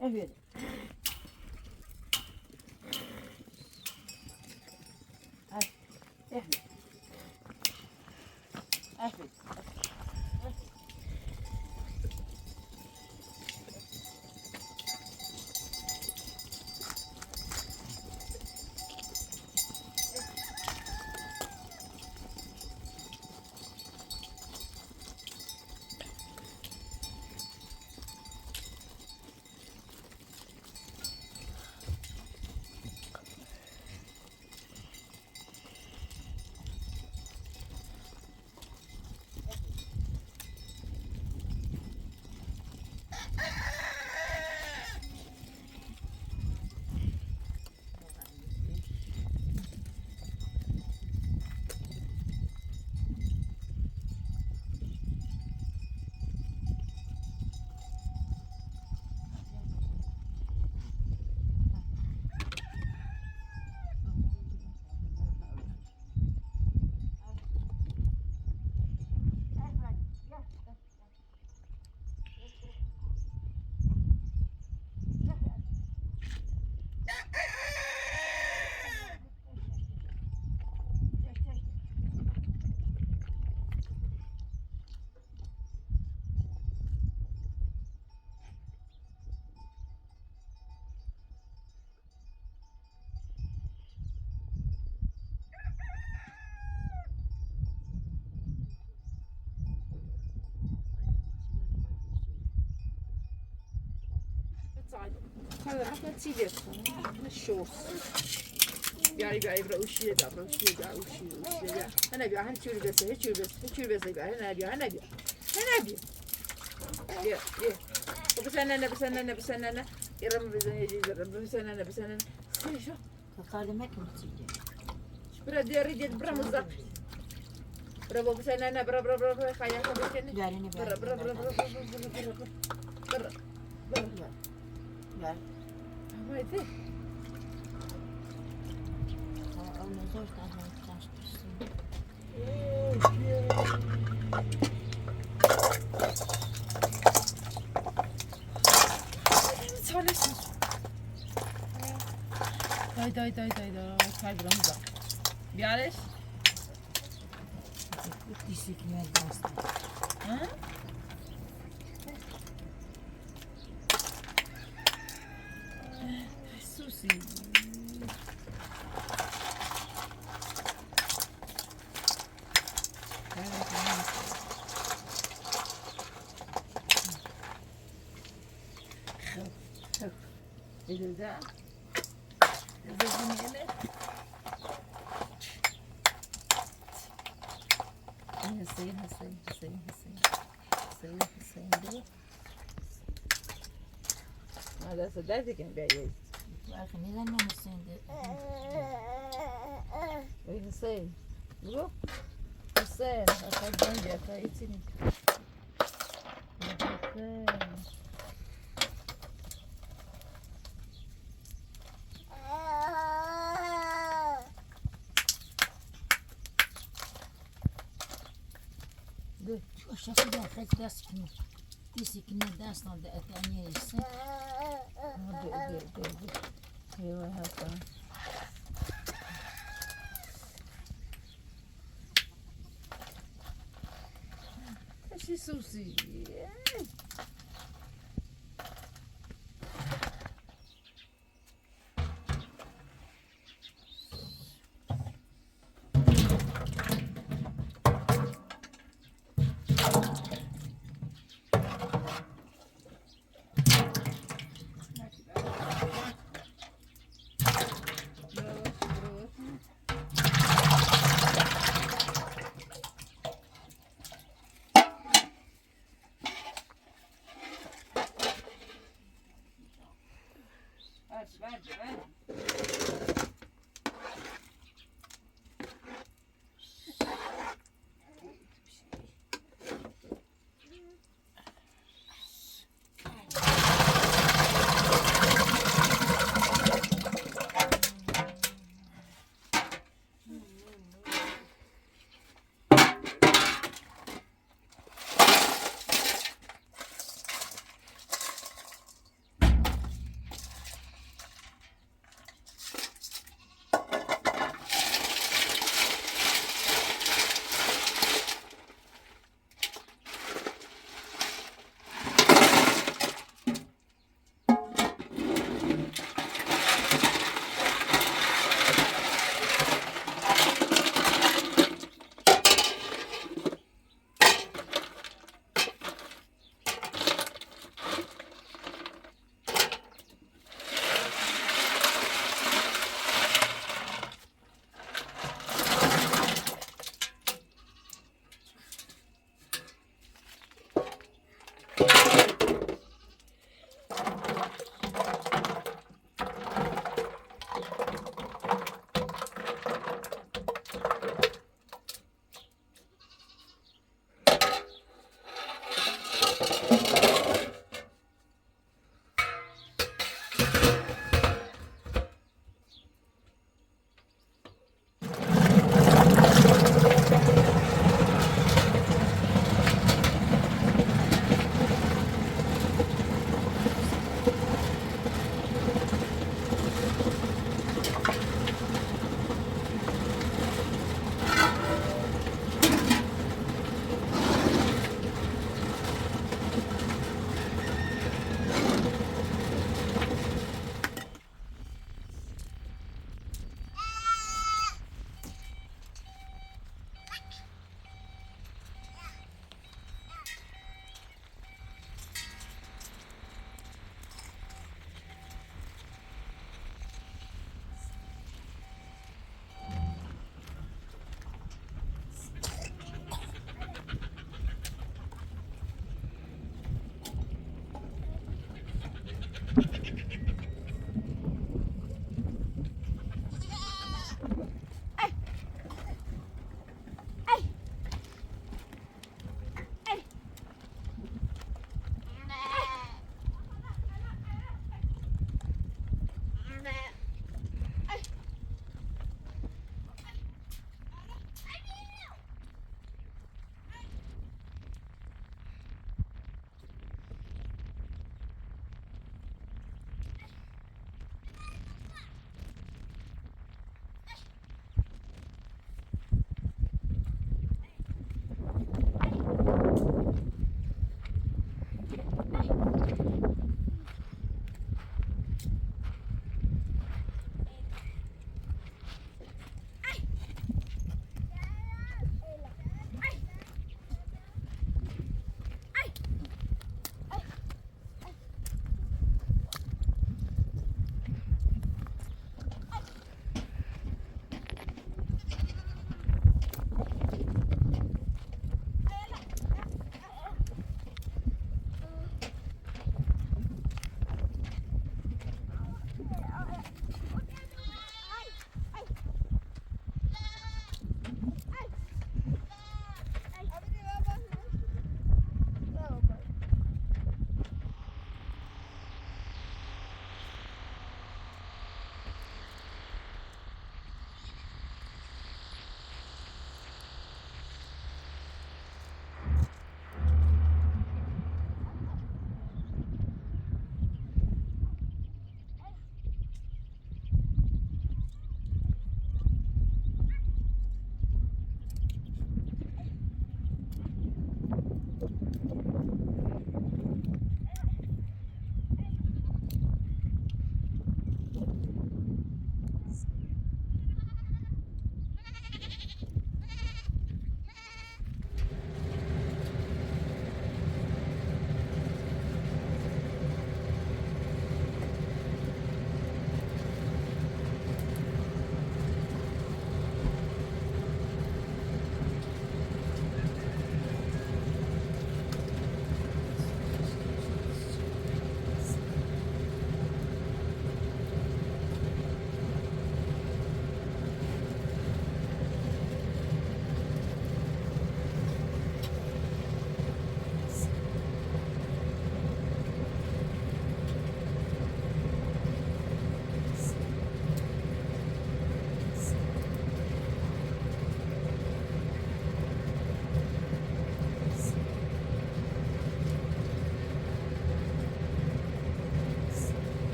Evet. هذا حتى تسيبه الشوص يعني بقى يبقى وش يبقى وش يبقى وش يبقى أنا بقى هنشيل بس يبقى أنا بقى يا بس أنا يرم بس أنا شو Kalmak mı çiğdi? برا دير برا مزق برا بس أنا برا خيال كبير Yarını برا Gel. ما يصير Onu zor taştırsın. Söylesin. Day. Kaybıramız Bir ares. Dişlikmeye bastı. Ha? Susi. Güzel. Güzel. Hüseyin dur. Hadi sadece kan beyaz. Bakın neden ne Hüseyin dedi? Hüseyin. Bu. Hüseyin. Akaldan jaka için. Hüseyin. chasse de fait disse que não dá não de até isso. Eu vou Esse sushi.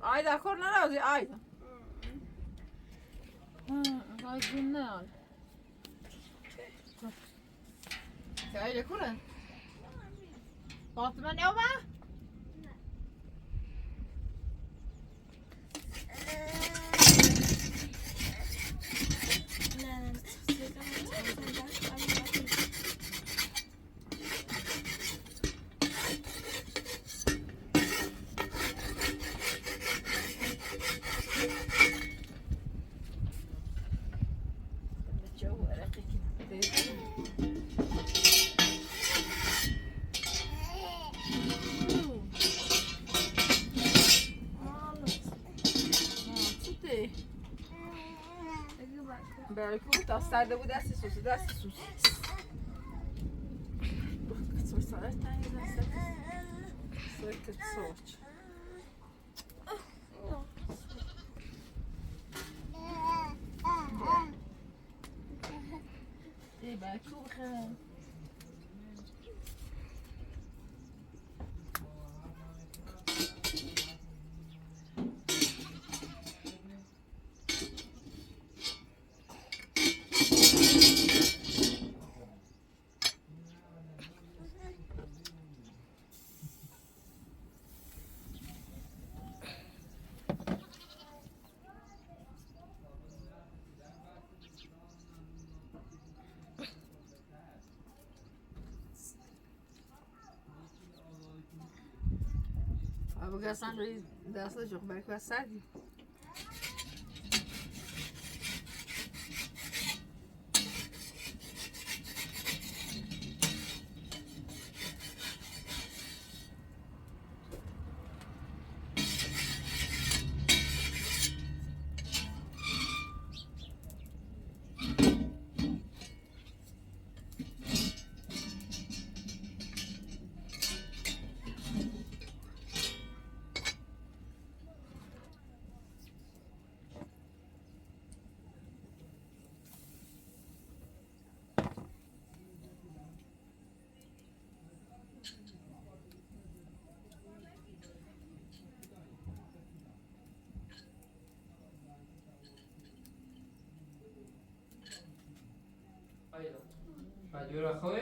Ayda korna razı ayda. Ayda ne al? Öyle kurun. Fatıma ne var? Belki bu taslarda bu dersi sosu dersi sus. Kıçır sana tane dersi. Söküt soç. İyi belki bu kadar. Abi gelsen dersle çok belki ben serdim. Fadura خوی؟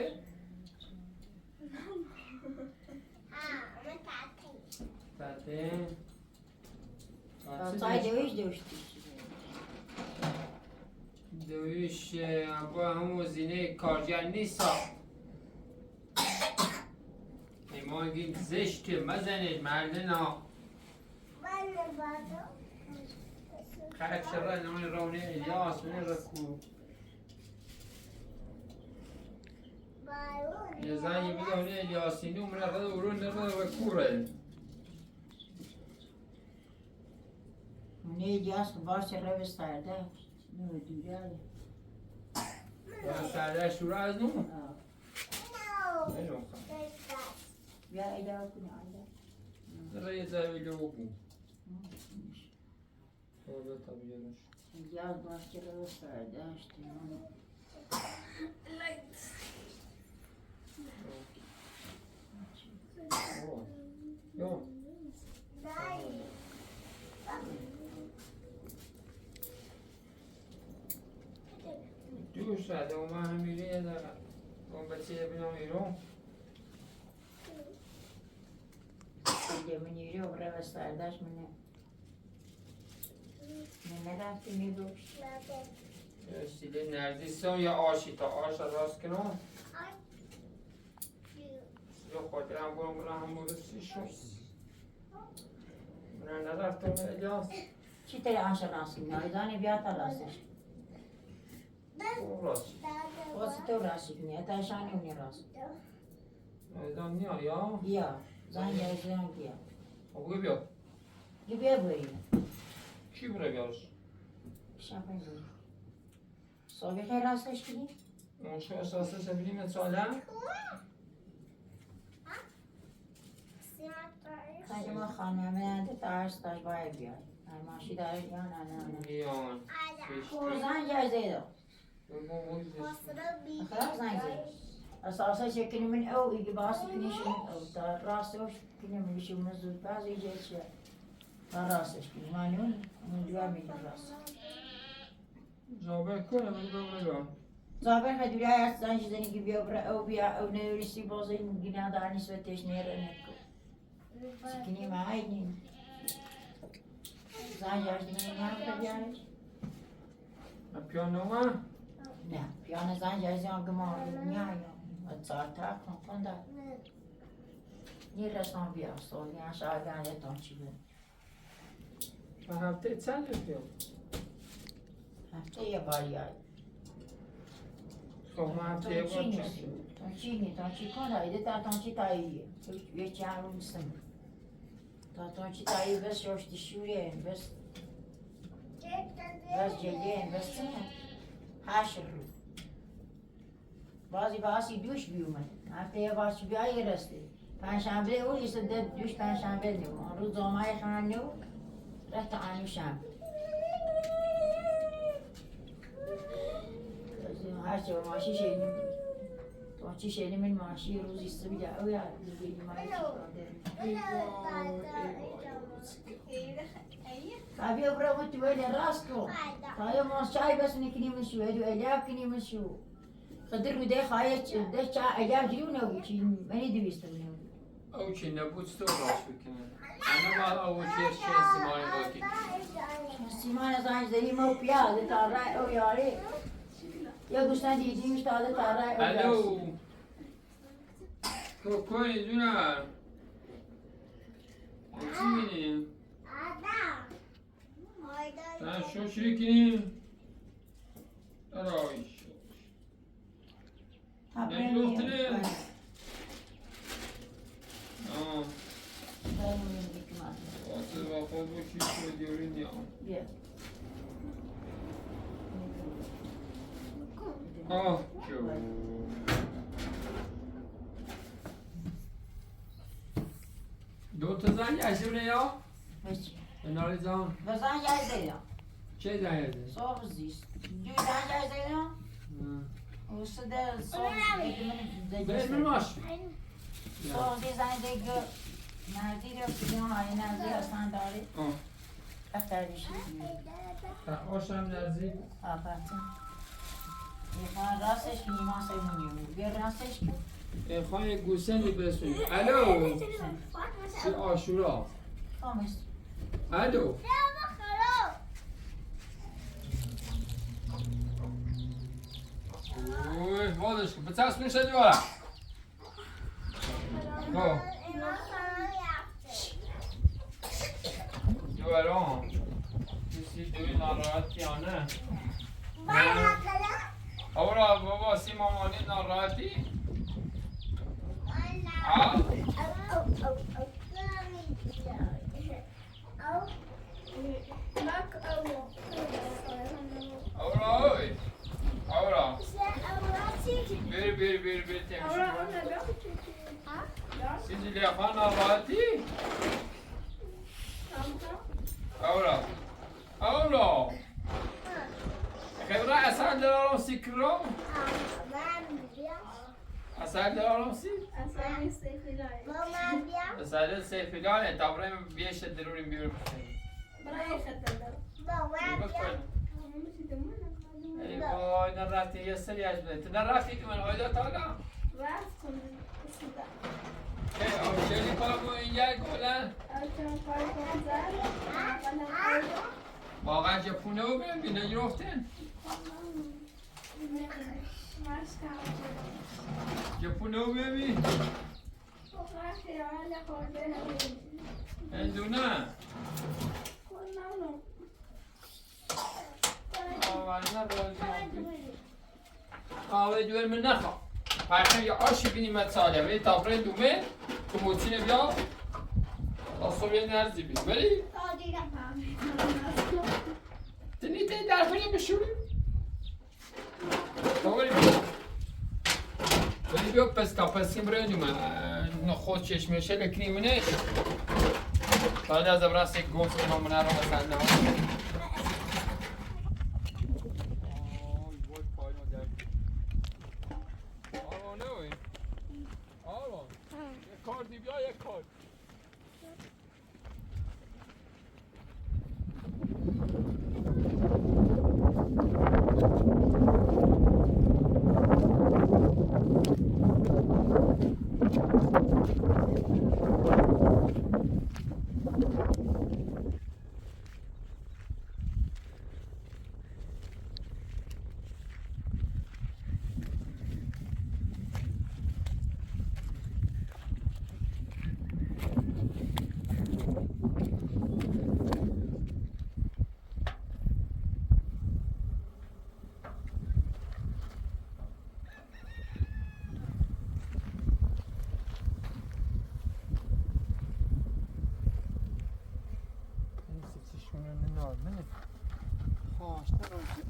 تعطیل. Tay dövüş. دویش با همون زینه کارگر نیست. ایمان گیم زشته مزنید مردنا. خرک شرای نمان رونه الیاس من رکو. یه زنی بدونه الیاسینی و من رفته ورون نرده رکوره. Ne diyorsun? Varsa revisterde. Ne diyor? سرده شروع از نو؟ Ya ila okunu ila. رای زویلی بگو. Orada tabii yanlış. Yaz başka revisterde işte. Yok. دوش رده و من همیره یه دارم اون بچه بینام ایران Demin yürüyor revistlerdeş mi ne? Ne rafti mi bu? سیله نردیستان یا آشی تا آش راست کنم یا خود هم برم هم برسی شد من نرفتم الیاس Çi tane aşağılansın? Naydani bir atalasın. اون راست O site uğraşık niye? Taşani uğraşık. ایدان نیا یا Ya. Zan yazıyan ya. آقای بیا Gibi böyle. کی بره بیارش Şapayım böyle. Soğuk rastlaş ki. اون شو اساسه سبیلیم ساله Kacıma hanımı da ters taş bayağı bir ay. Ay maşı da yan ana. بیان Zan yazıydı. Akar zan yazıydı. Asasa çekinimin ev gibi bası kinişimin ev. Da rastlaş kinimin işimiz bazı iyice. راستش کنی من اون دیوار میدون راست جابر کنه من بگم زابر هدولی های زنج زنگی بیا برا او بیا او نوریسی بازی مگینا دار نسبتش نیره نکو سکنی معاید نیم زنج هاش دیگه نیام بیارش پیانو ما نه پیانو زنج هاش دیگه گمار نیایم و چار تا کن دار یه رسمان بیا سولی هاش آگانه تان چی بود هفته چند پیان هفته یه باری های خب ما هفته یه بار چند تانچی کنه ایده تانچی تاییه یه چند رو میستم تانچی تایی بس شوشتی شوریه بس جلیه بس چنه هشت رو بعضی دوش بیومد هفته یه بار چی بیایی رسته پنجشنبه او ایسته دوش پنجشنبه نیو آن روز دامای خانه نیو رفت آنو شنبه هر چه ماشی شدیم تو چی شدیم این ماشی روزی است بیده او یا دیگه ماشی بیا برو تو ولی راست کو تا ما چای بس نکنیمشو ادو الیاب کنیمشو خدر بده خواهد ده چا الیاب جیو نبودی منی دویستم نبود او چی نبود تو راست بکنه انا ما او چیش سیمانی باکی سیمان زنج زنی مو پیاده تا رای او یاری یا گوشتن دیدیمش تا تا رای او یاری الو کوکوی جونم چی می‌بینی؟ نه شو شروع کنیم رایش نگفتنه واسه وفا باشی شو دیوری نیام جو دو تا زنگ عجیبه یا؟ نالی زن بزن جای دیدم چه زنگ عجیبه؟ صاف زیست دوی زن جای دیدم و سده صاف بهش من باش صاف دی زن دیگه نردی رو پیدیم های نردی هستن داری اختر بیشی آشم نزدیک آفرین یه راستش که نیمان سیمونی بود بیا راستش که خواهی گوسندی برسونی الو چه آشورا خامست الو اوه حالش کن بچسبون شدی بارا خب جوالان کسی دوی ناراحتی یا نه اورا بابا سی مامانی ناراحتی اورا اوی اورا بیر تمشی سیزی لیخان ناراحتی اورا خبره اصلا دلارم سیکرام اصلا دلارم سی اصلا سیفیلانه تابریم بیش دروریم بیرون ای وای نرفتی یه سری اجبه تو نرفتی که من آیده تالا آشیلی پاکو اینجا گلن واقعا جپونه رو بریم بینه گرفتن جپونه رو ببین اندونه آوه دویر من نخوا پرخیم یا آشی بینیمت ساله ولی تافره دومه که موچینه بیا تا یه نرزی بید ولی تنیته در کنیم بشوریم ولی بیا پس تا پسیم برای دومه خود چشمشه لکنیمونه بعد از ابراس یک گوز کنم منه رو بسنده شونه نارمنه خواست راجع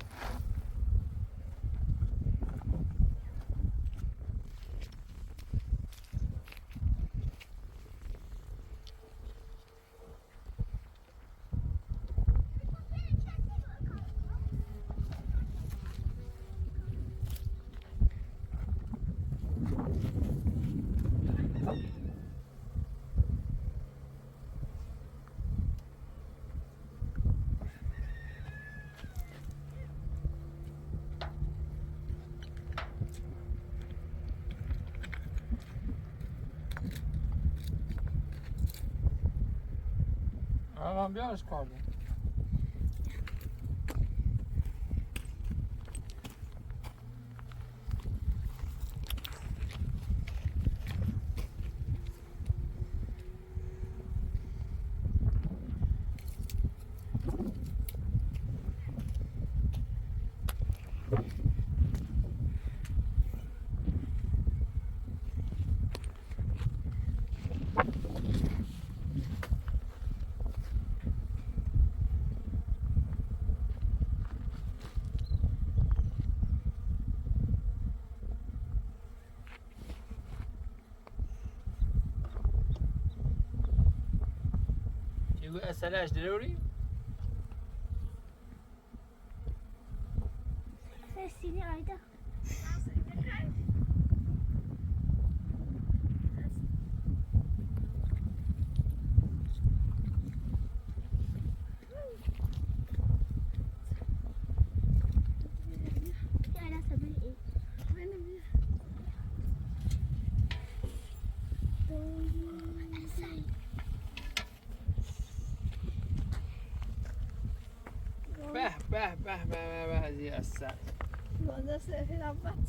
الان بیارش کار يقول أسلاش دلوري Sesini ayda. Yana sabır iyi. به به به به به هذه الساعة Bana sefer abat.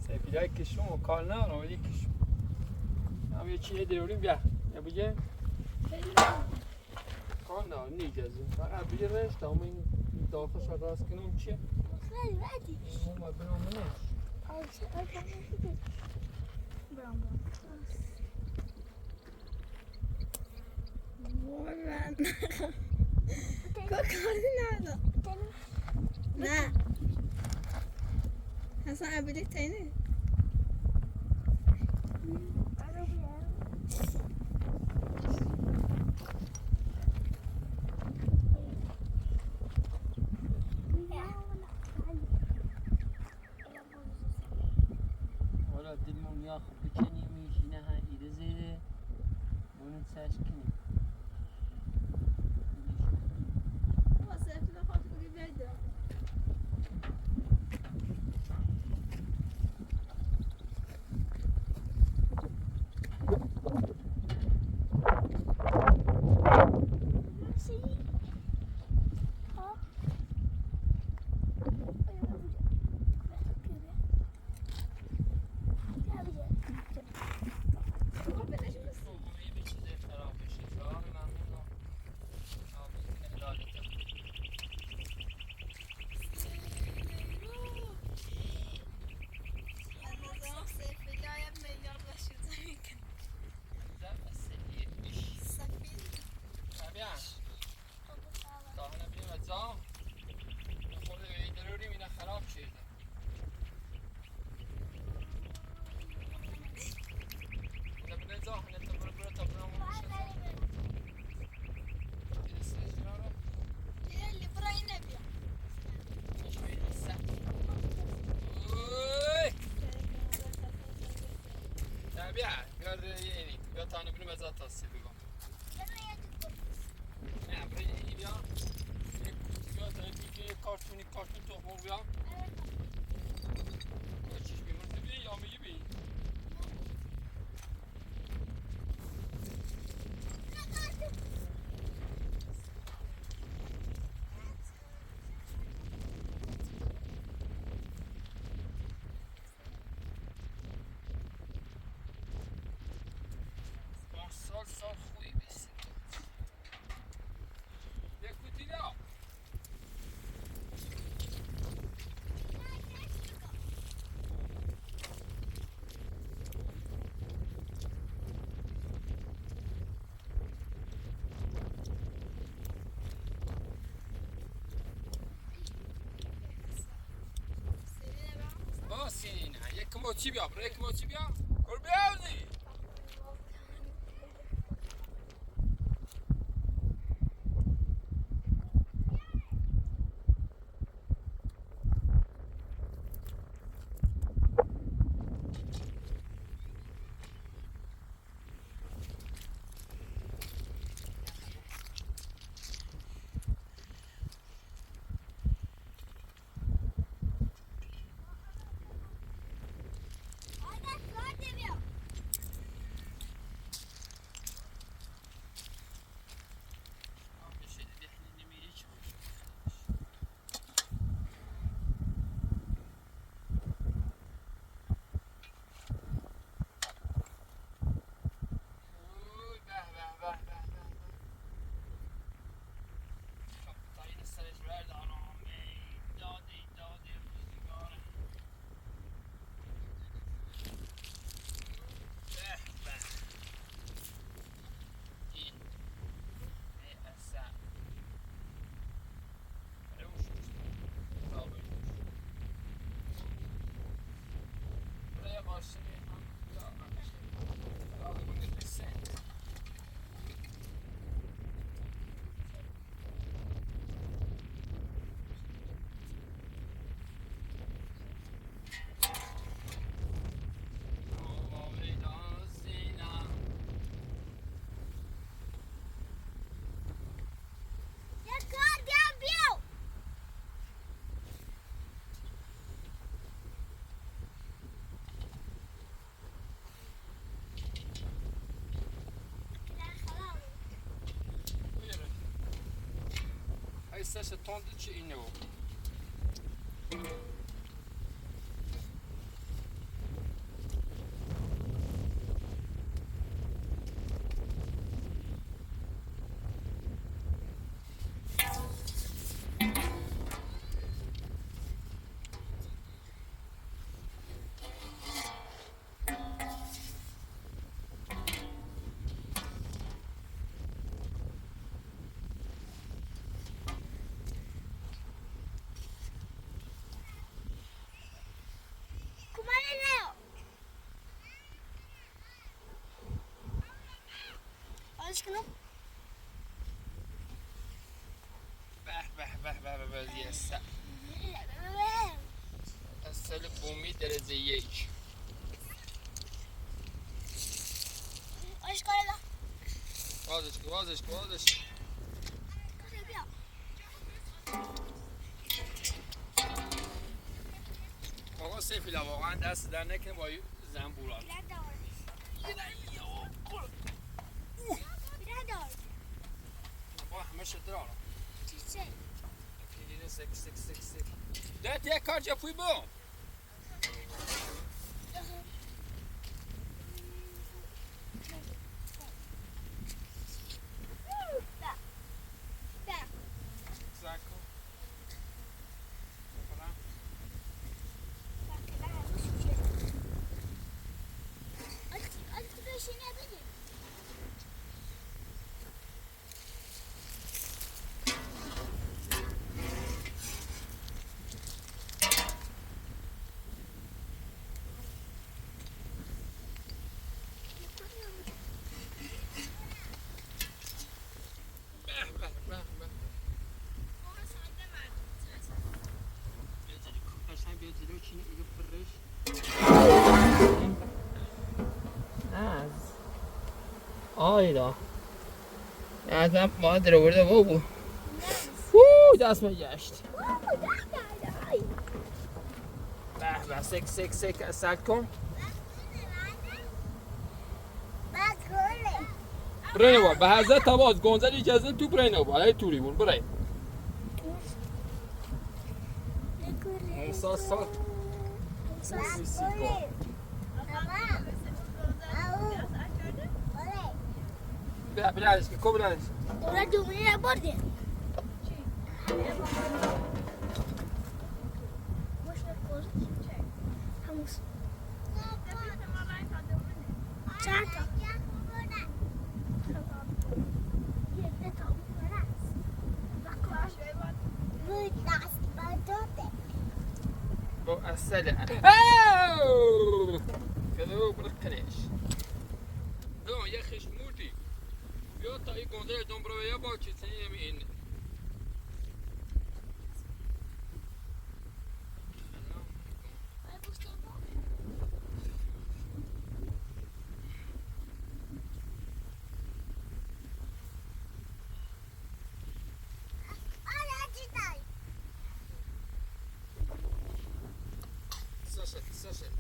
سفیدای کشون و کار نه ولی کشون هم یه چیه دوریم بیا یا بگه کار نه نیجازه فقط بگه رشت همه این داخلش را راست کنم چیه Hadi hadi. اون باید بنام منش Moran. Kokardı nerede? Ne? Hasan abilik tane. حالا دلمون یا خب بکنیم میشینه ها ایده زیده اونو سرش کنیم واسه افتاد خاطر بگی بیاید. یه چیزی خراب بشه جواب ممنون خراب شده نظام نتبر برا تبرم یا تانه بریم از آتاسی بگم نه برای این یا تانه دیگه کارتون تخمو بیام چیش بیمون بی یا میگی بی سال خوبی بسید یک کوتی دا کموچی بیا برای کموچی بیا کل بیاوزی سش تند چی اینو Aşkına. به زیسته اصل بومی درجه 1 Aşkına. وازش آقا سیفیلا واقعا دست در نکنه با زنبورات با همه شده آرام سک ده یک کار جا پوی با آیدا ازم باید رو برده بابو دست ما گشت به سک سک کن برای نبا به حضرت تواز گونزل اجازه تو برای نبا های توری بون برای ساس بلادش که کو بلادش Orada dumaya bordi. السلام كذا برقناش لا يا اخي شموتي بیا تا این گنده دنبرویا با چیزی همین ساشت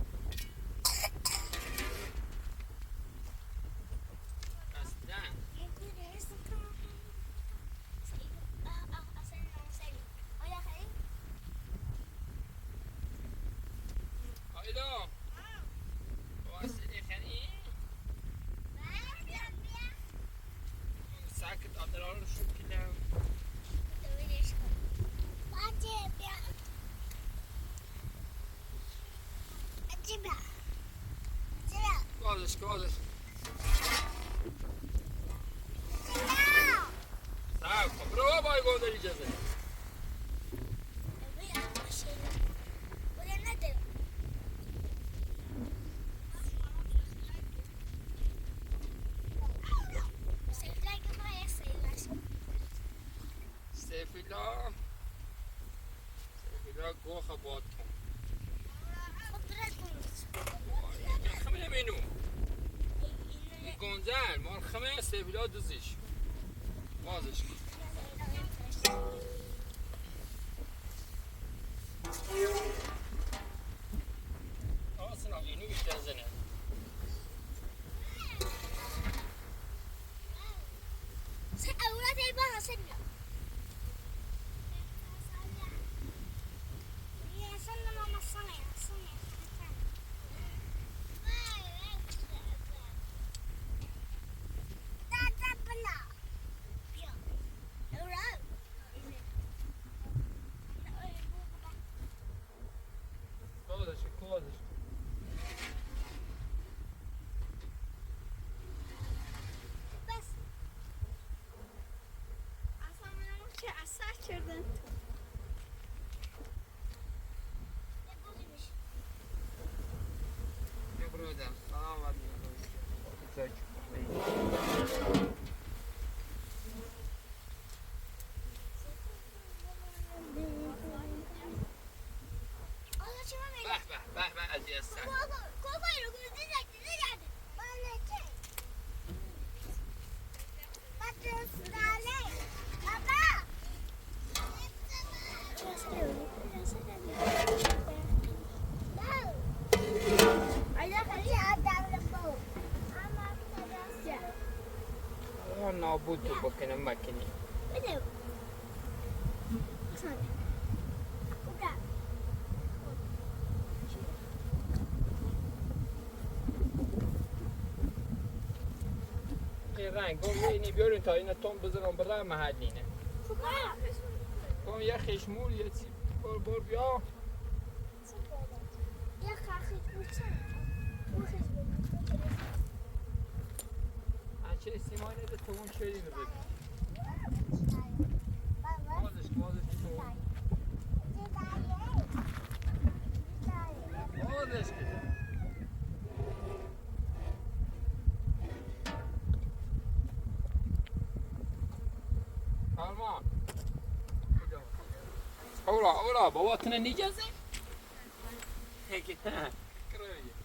Skål. Tak, popróbuj go do idziemy. Sefila gocha botten. خمینه بینو گنجل مال خمه سفیلا دوزیش بازش آسنا اینو بیشتر زنه أولاد يبغى سنة يا سنة ماما الصنع نابود بکنم مکنی این رنگ اینی بیارین تا این تون بذارم برای محلینه یه خشمول یه چی بار بیا چه سیمانه ده توون شدی بزرگ بازش بازش آرمان اولا باباتنا نیجازه هیکی کرایه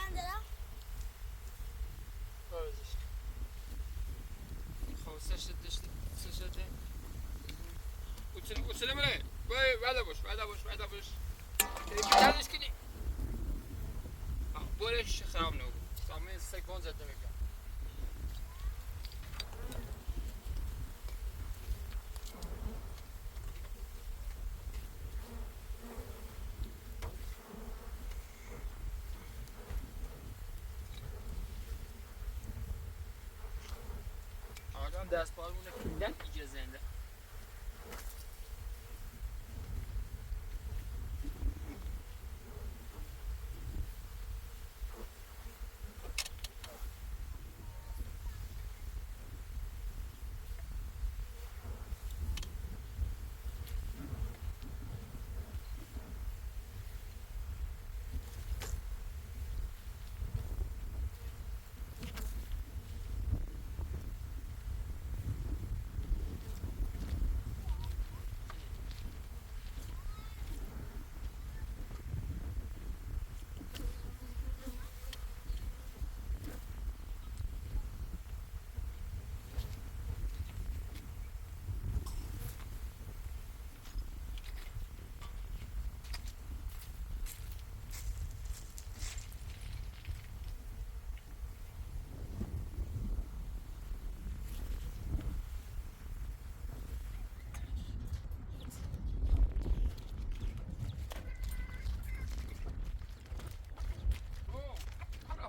عندنا خب سشته uçile mi ne? Böyle boş. Yanlış ki ne? Böyle şey خراب نه. Tamam سکون زده میگم. آقا دست پارمونه کندن اجازه نده.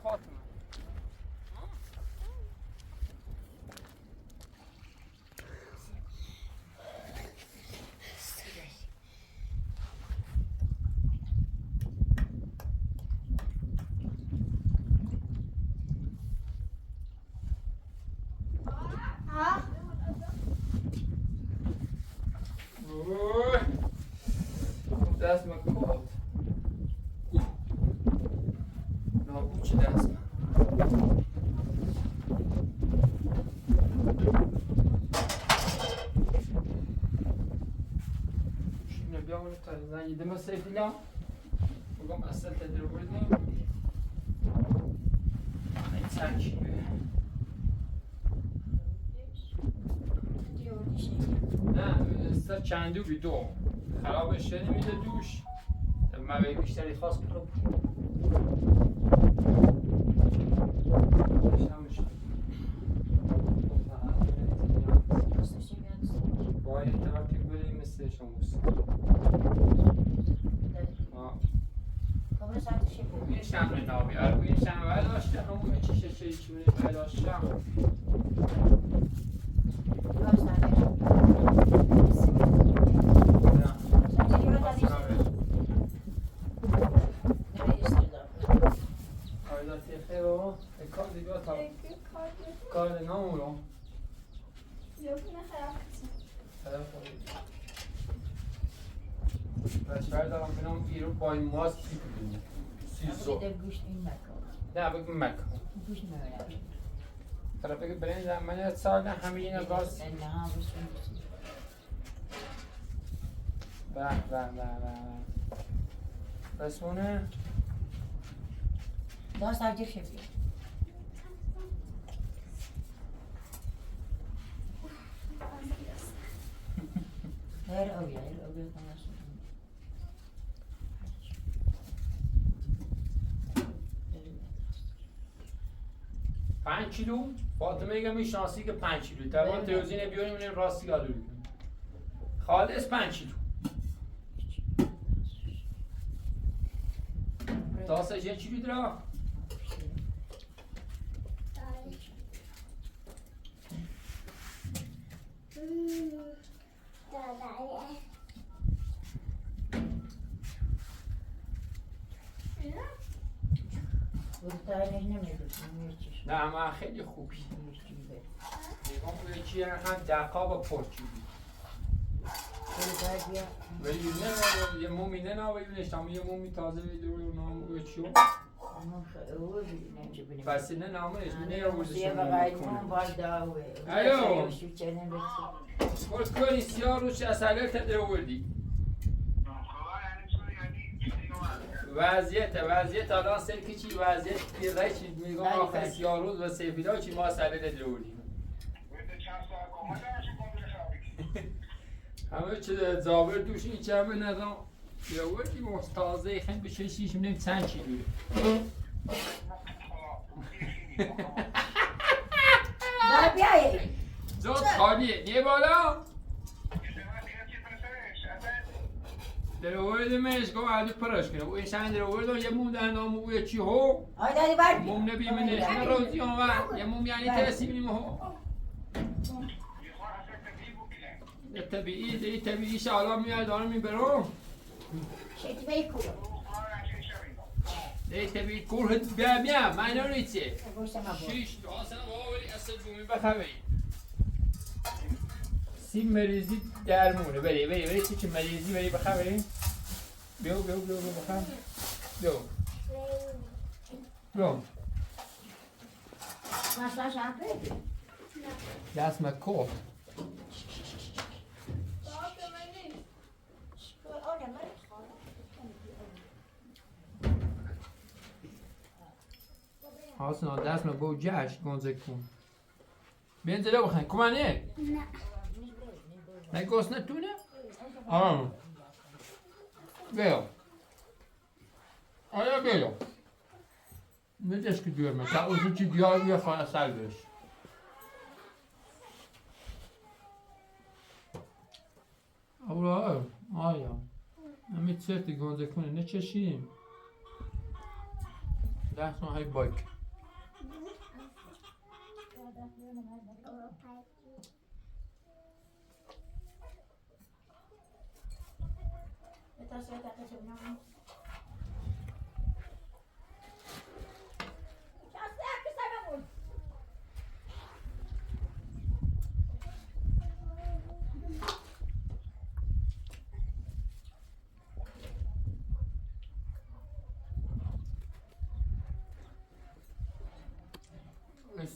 فاطمه دست مکات نابود چه دست شنو بیامون تا زنگ دم سیفیلا بگم اصل تدر بردیم این سرچیه نه سر چندو بی دو خرابش نمیده دوش موقعی بیشتری خواست بخواب باید طرفی بریم مثل شموس این شمر نابی این شمر داشته همون چیشه چیونه داشتم کار نامورو بچه‌ها دارم بنام ایرو با این ماست ببینیم سیزو نه بگم مکه طرف بگه برین زمانی سال همه این باز بسمونه داست در جیب شبیه غير أوي خلاص 5 کیلو فاطمه میگم میشناسی که 5 کیلو توان تلویزیون بیاریم این راستی گالوری کنیم خالص 5 کیلو تاسه چه کیلو درا نه ما خیلی خوبی میگم یکی هم دقا با پرچی ولی نه یه مومی نه ولی نشتم یه مومی تازه ویدیو نام چیو پس نه نامش نه الو خود کنی سیاه روش اصلا تدر وردی وضعیت الان سر که چی وضعیت پیره چی میگم آخر 3 روز و سفیدا چی ما سر ندرولیم همه چه زابر دوش این چه همه ندام یا وقتی مستازه خیلی بشه شیش میدیم چند کیلوه در بیایی زود خالیه نیه بالا در آورده مش گو عادی پرش کنه و اینشان در آورده یه موم در نام او چی هو آی دادی بر موم نبی من نه روزی اون و یه موم یعنی ترسیم هو طبیعی شالا میاد دارم میبرم شیطی بیکو طبیعی کور هد بیا من نوریته گوشتم ابو شیش دو اصلا باوری اصل بومی بخوی سیم مریضی درمونه بری چی مریضی بری بخوی بیو بخوی بیو ماشلا شامپه دست مکو حاصل دست ما بو جاش گنزه کن بینزله بخن کمانه نه نه گوست نتونه آره بیو آیا بیو ندش که دیور تا اوزو چی دیار بیا خانه سر بش اولا آیا همه چرتی گنزه کنه نچشیم دست ما های بایک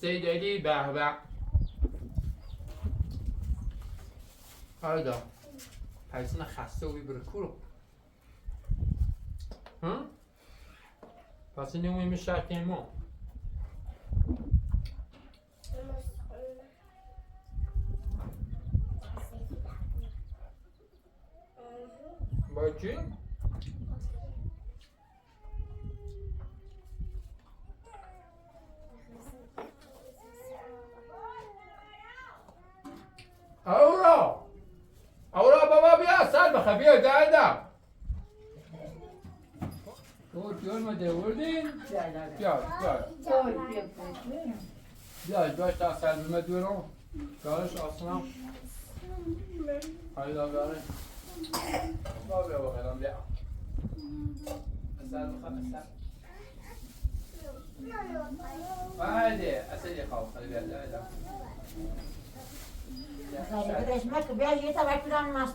سیدلی به به هایدا پایسون خسته و بیبره کورو پس نمویم شرطی ما با چی؟ اورا بابا بیا سر بخواه بیا دایدم تو جور ما دوردین؟ بیا جاش تا سر بمه دورم دارش آسنا هایدا داره بیا بخیرم بیا سر بخواه سر بعده اصلی خواه خیلی بیا دایدم رسمه که بیایی یه تا وکیلان ماست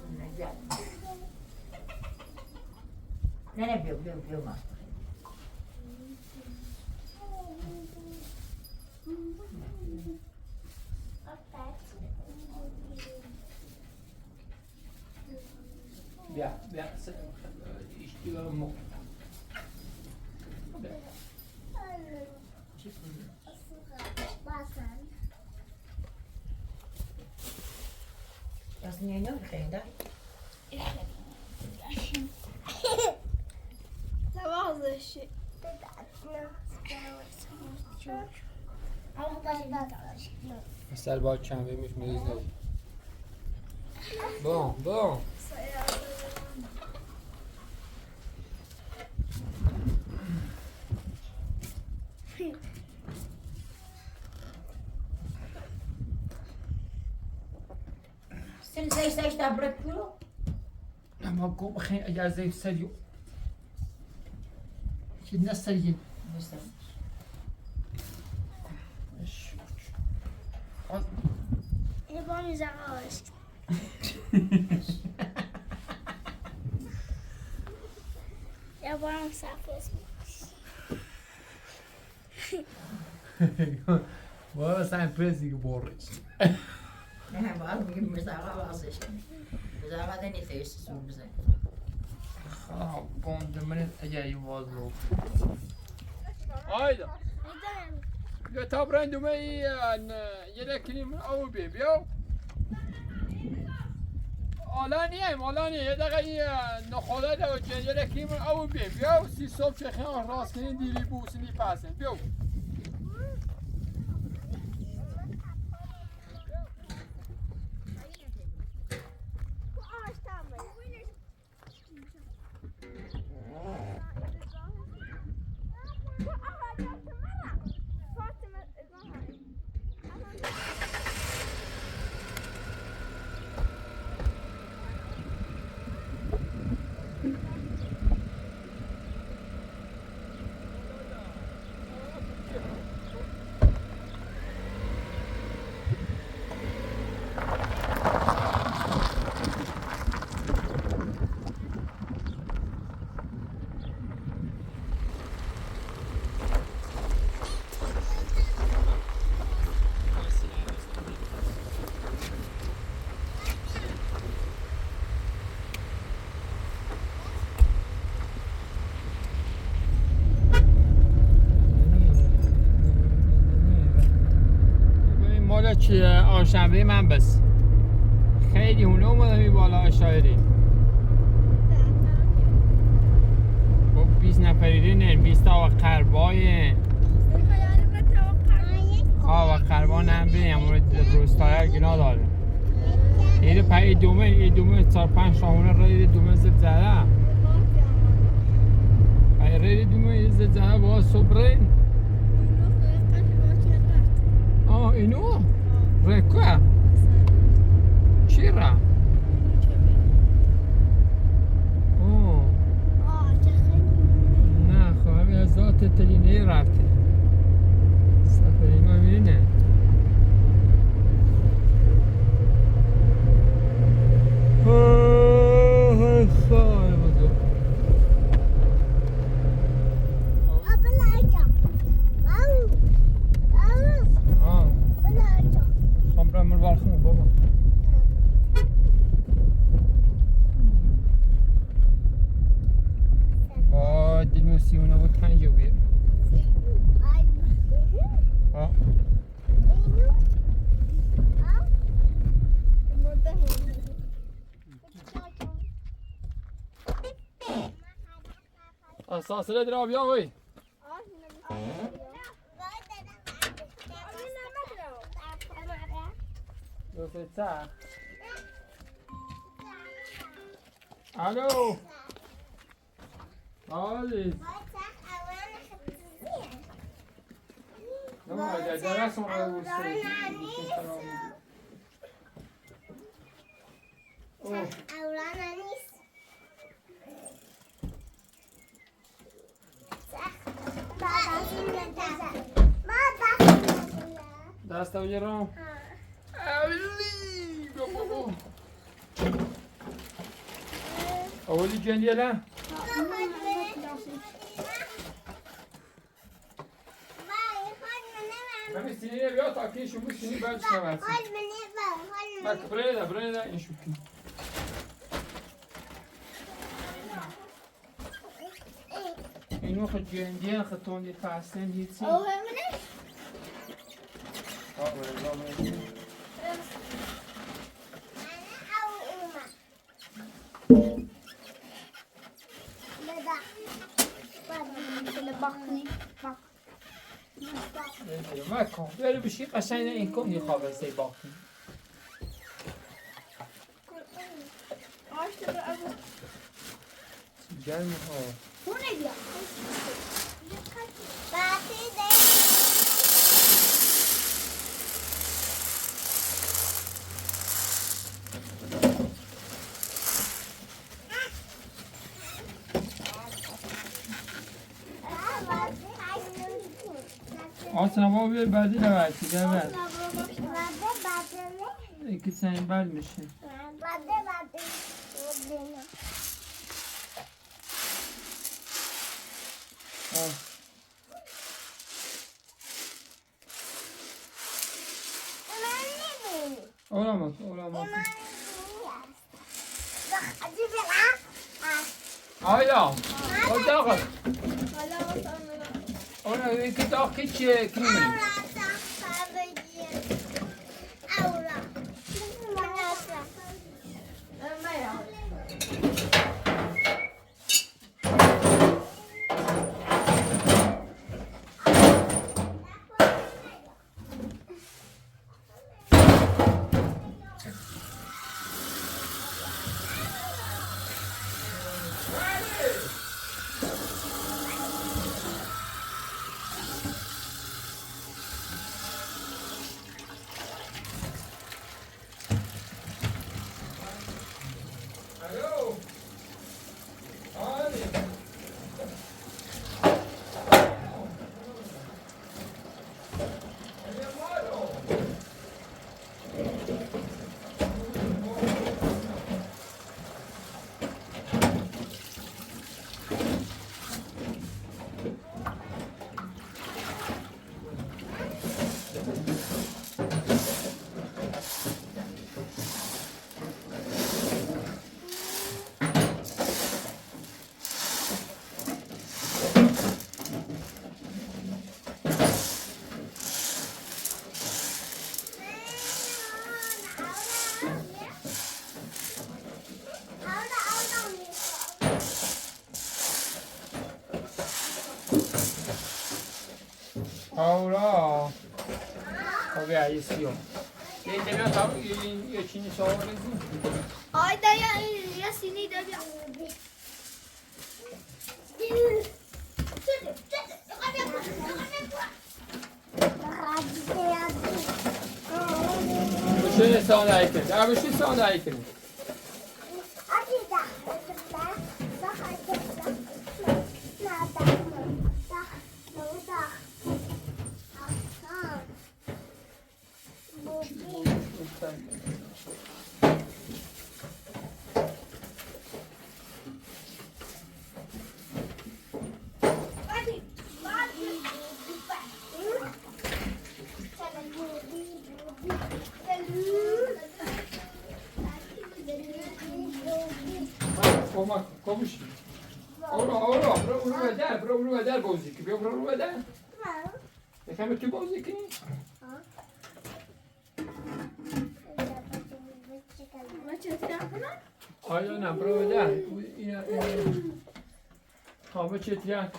نه بیو ماست بیا اشتیگاه مو Das nie nog geen dag. دوازش سر با چنبه میش مریض نشد بom Sen steeds daar brekje? maar kom geen اگر زیف سریو که نسرین Je bent nu zacht. Ja, waarom zacht is Waar zijn prezi geboren? Nee, waarom moet je me zeggen was is? We zijn wat niet eerst zo bezig. خب بوندمون اگر این باز رو آیدا بیا تا برندومه یه دکنیم او بی بیا آلا نیم یه دقیقه این نخوده دو جن یه دکنیم او بی بیا سی صبح چه خیلی راست کنین دیلی بوسنی پسن بیا چی آشنبه من بس خیلی هونه اومدم این بالا اشایری با 20 نفری نه 20 تا و قربای خواه و قربان هم بینیم روستایی گنا داره ایده پای دومه 4-5 شاهونه رای دومه زد زده پای رای دومه زد زده با صبرین اینو رکوه چی را؟ نه خواهی از ذات تلینه رفته سفری ما میرینه خواهی بزرگ من برخون بابا دل موسیونه بود 5 بیه اساس له درا بیا وای الو آلیس نه درس اون رو دست بگیرم اولی بابا اولی جندی الان همین سینه بیا تا که شما سینه بعد شما بس برنده این شوکی اینو خود جندی خطوندی فاستن هیچی ما کن برو بشی قشنگ این کن میخوابه سی باقی گرم ها خونه بیا آسنا ما بیر بعدی نوشتی گرد یکی سنین بر میشه آیا o dağıl. حالا واسه Ona iki dağ hiç kıyım. Alo. Hadi. Ahora. Ok, ahí sí. ¿Qué tenés acá? ¿Y chini sabores? Hayda ya seni de bir. Şöyle sağına ekle. Abi şu sağına ekle. Koma, komuş. Bro eder bozik. Bro eder. Efendim tu bozik. Aynen bro eder. Hava çetiyak.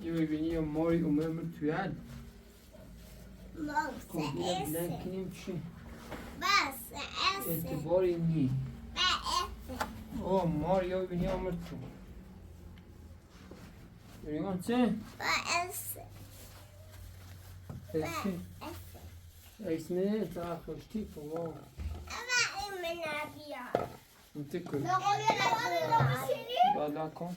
Io venivo mori come mertual. Con bilen kinim çi. Etibarı ni. O mor io venivo mertu. Görüyor musun? اسمه تاخذ كيف والله انت كل بعدكم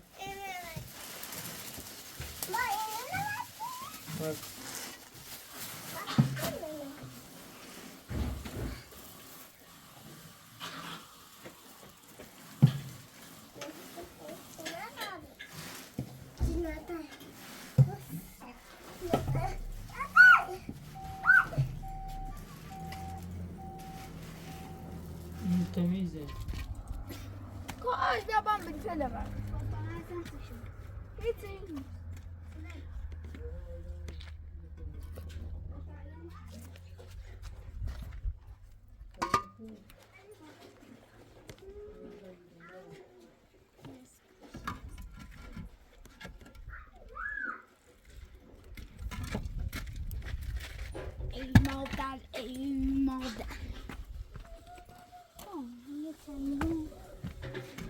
تميزه Koş yaban bir şöyle bak. Hiç iyi. Ey mother.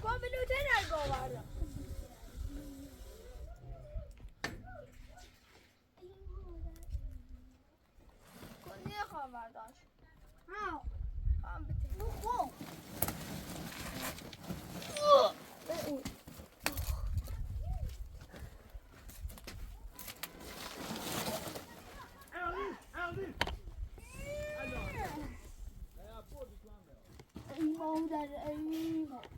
Kom nu den här gången. Kom ner Havardaş. How? Han beter. Wow. Ey mother, ey mother.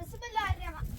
بسم الله الرحمن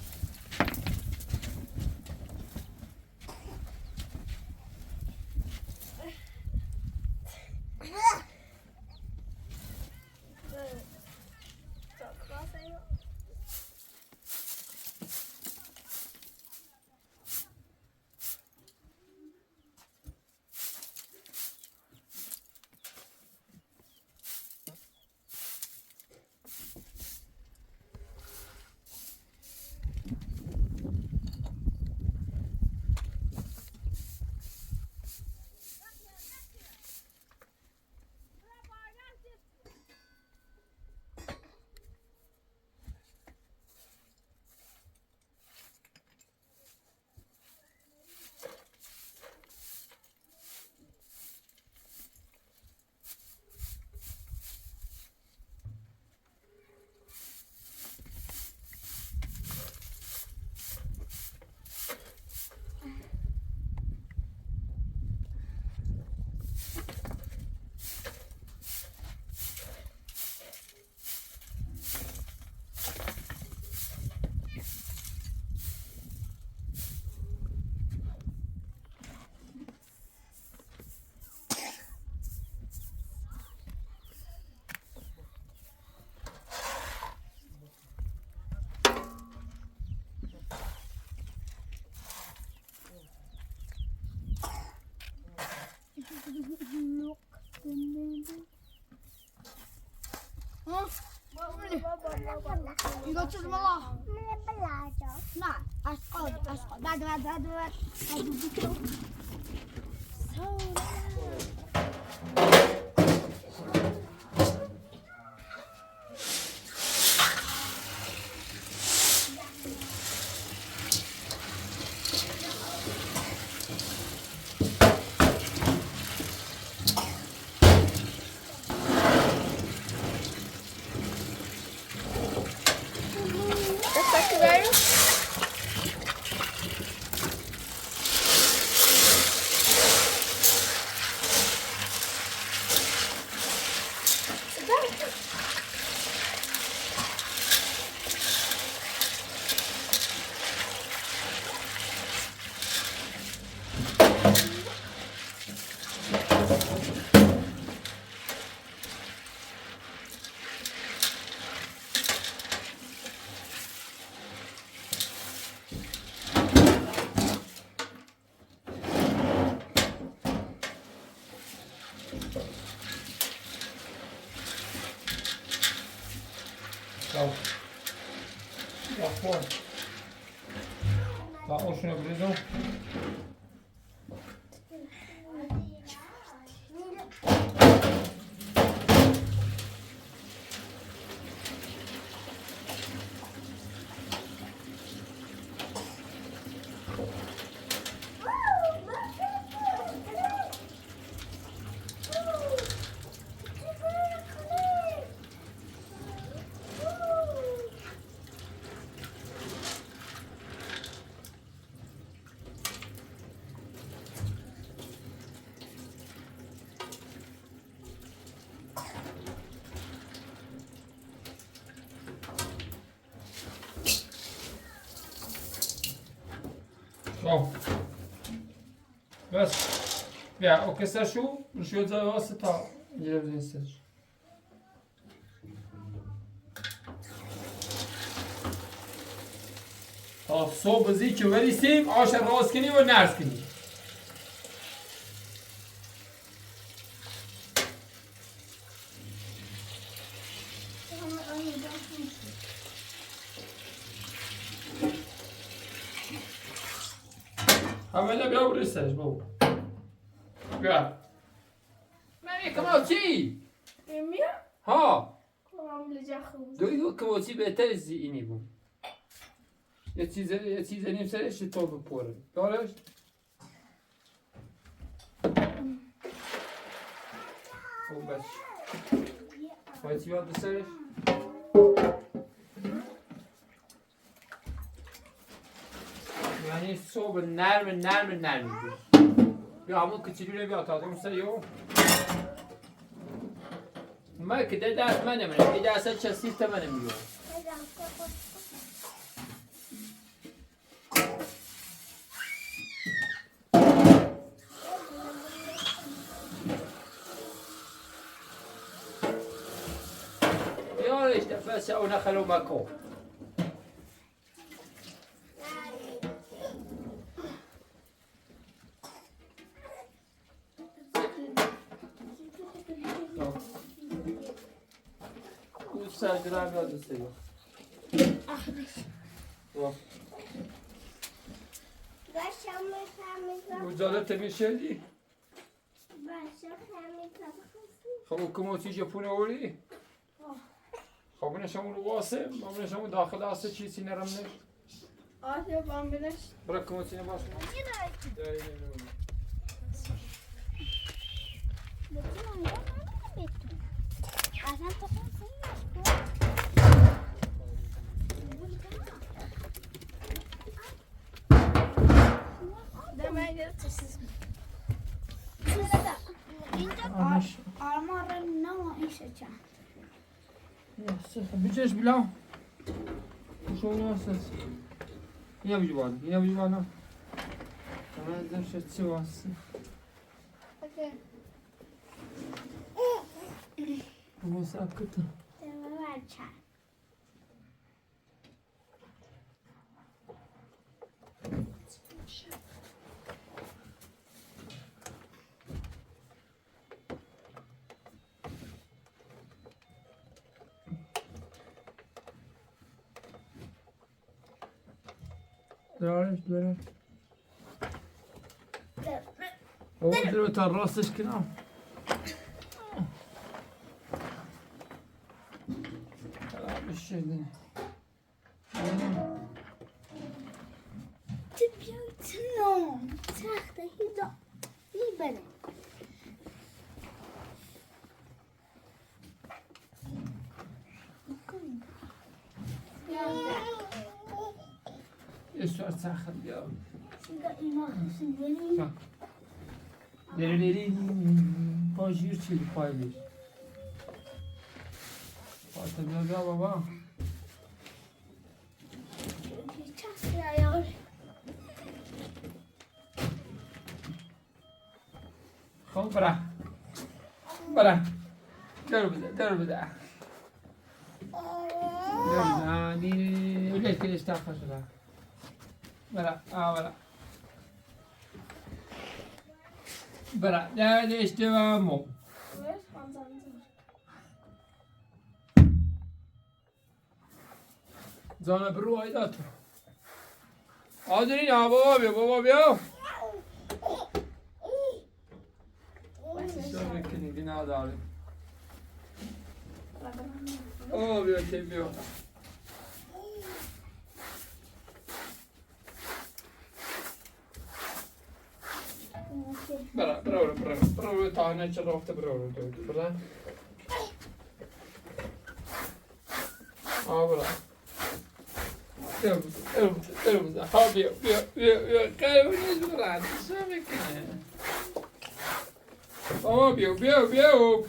이거 좀 먹어. 나 아스코 나도 Ja, voor. Daar als je nog zo. Zo. Bas. Ja, o que شو شو za vasıta girebilirsiniz. تا صبح زی که بریسیم آش راست کنی و نرس کنی. همه بیا بریسش بابا. بیا. من کماچی. Emir? ها. Tamam, bilecek. دویدو کماچی بهتر از اینی بود. یه چیز نیم سرش تو بپره دارش خوب بس باید چی باید سرش یعنی صبح نرم بیا همون کچیلونه بیا تا اون سریو ما که ده دست منه یه دست چسیست منه میگه یارش بس اون خلو مکو سرگرم یاد سری مجالت میشدی؟ خب کموتی ژاپن اولی؟ خب نشمون رو واسه ما نشمون داخل آسه چیزی نرم نش آسه بام بینش برای کموتی نباشه آرمان را نمایشه چند بیچش بلا شو واسه یا بیجوان من داشت چه واسه واسه اکتا دارش او درو تا راستش کنم بشه دینه تبیوت نو تخته هیدا میبره یه سوار سخت بیا اینا دری پاژیر چی پایلیش پاتا بیا بابا خب برا درو بده دي وليش كل استخفى شذا برا لا ليش تمامو زانا برو هيدات قادرين يا بابا بيا شو بكني دينا داري بيا تبيو برا تانا شرفت برا برا برا ارمز حابي بيا كاي ونيز برا شو بكني بيا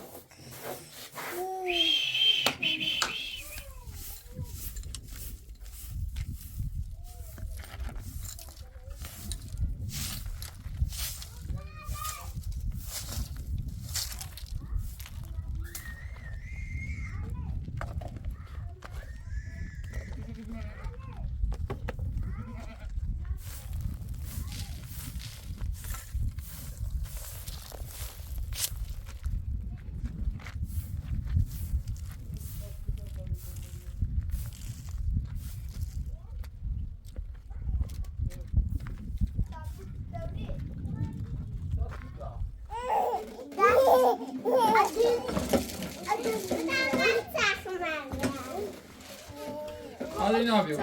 Ali ne yapıyor?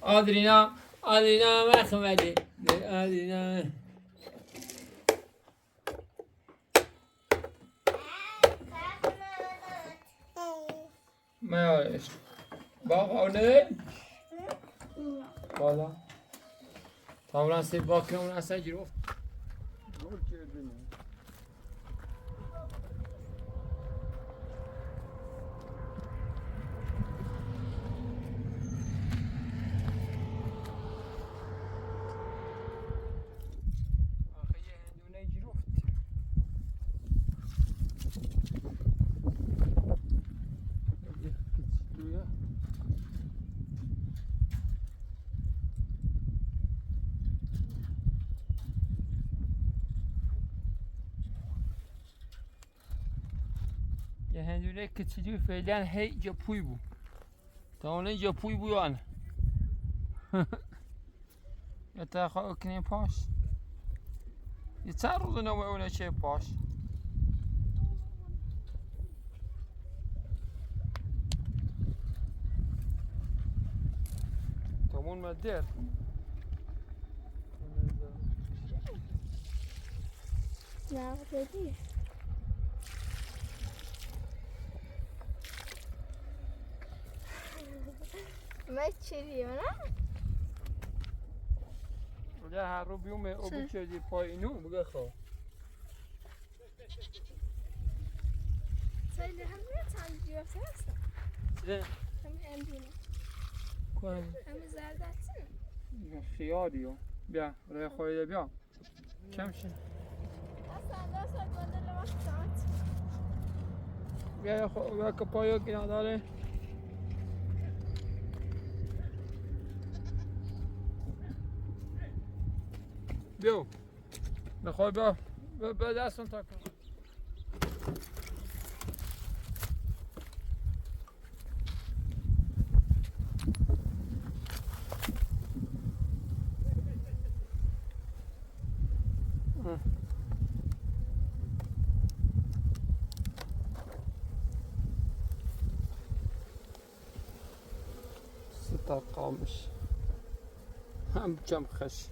آدرینا مخملی آدرینا میارش باق آنه بالا تابلان سی باقی اون اصلا گرفت گل کردیم یه هندونه کچیلی فعلا هی جپوی بود تا اونه جپوی بود آن یه تا خواه کنیم پاش یه چند روز نمه اونه چه پاش تمون مدر نه بدی ما چیه نه؟ ولی هر رو بیومه او بچه پای اینو بگه خواه سایده هم میتونم جیافته هستم چه؟ هم دونه کنم هم زردتون خیاریو بیا رای خواهیده بیا کم شد اصلا گندل وقت ساعت بیا که پایو که نداره بیو بخوای بیا به دستون تا کن ستار قامش هم کم خش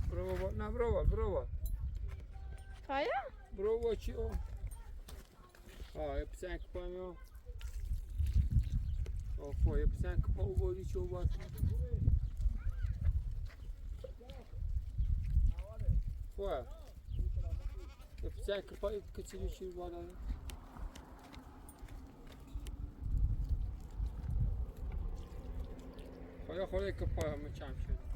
برو بابا نه برو بابا پایا؟ برو بابا چی او یه پسنک پایمو یه پسنک پا او بودی چه او باید یه پسنک پای کچیلی چی باید خواهی که پای همه چم شد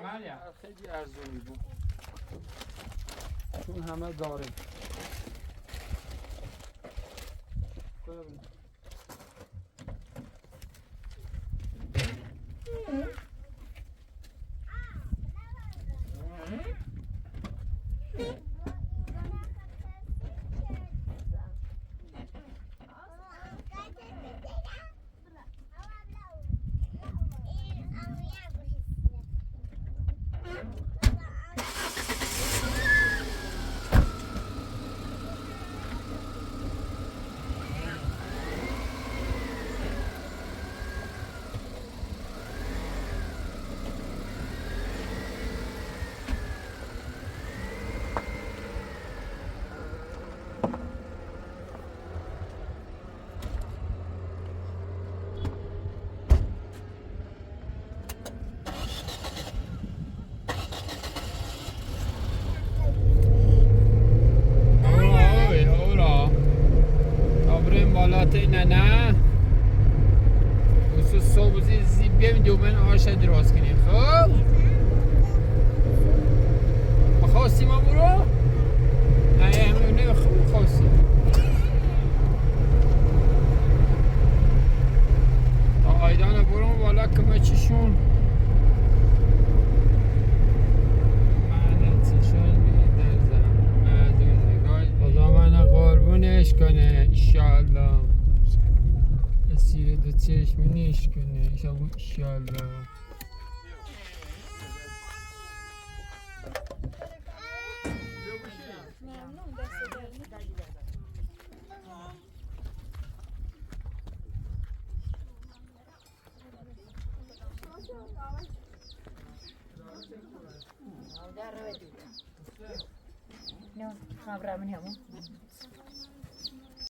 مریم خیلی ارزونی بود چون همه داریم نه و صبح زی بیم دو من آش درست کنیم خب خواستی ما برو؟ نه همونه خوب خواستی تا آیدان برون والا کمه چشون من چشون میدرزم مردون نگاه خدا من قربونش کنه انشاءالله اسیر دو چشمینیش کنه انشاءالله ممنون دست درد در رو دیگه نه خبر من همون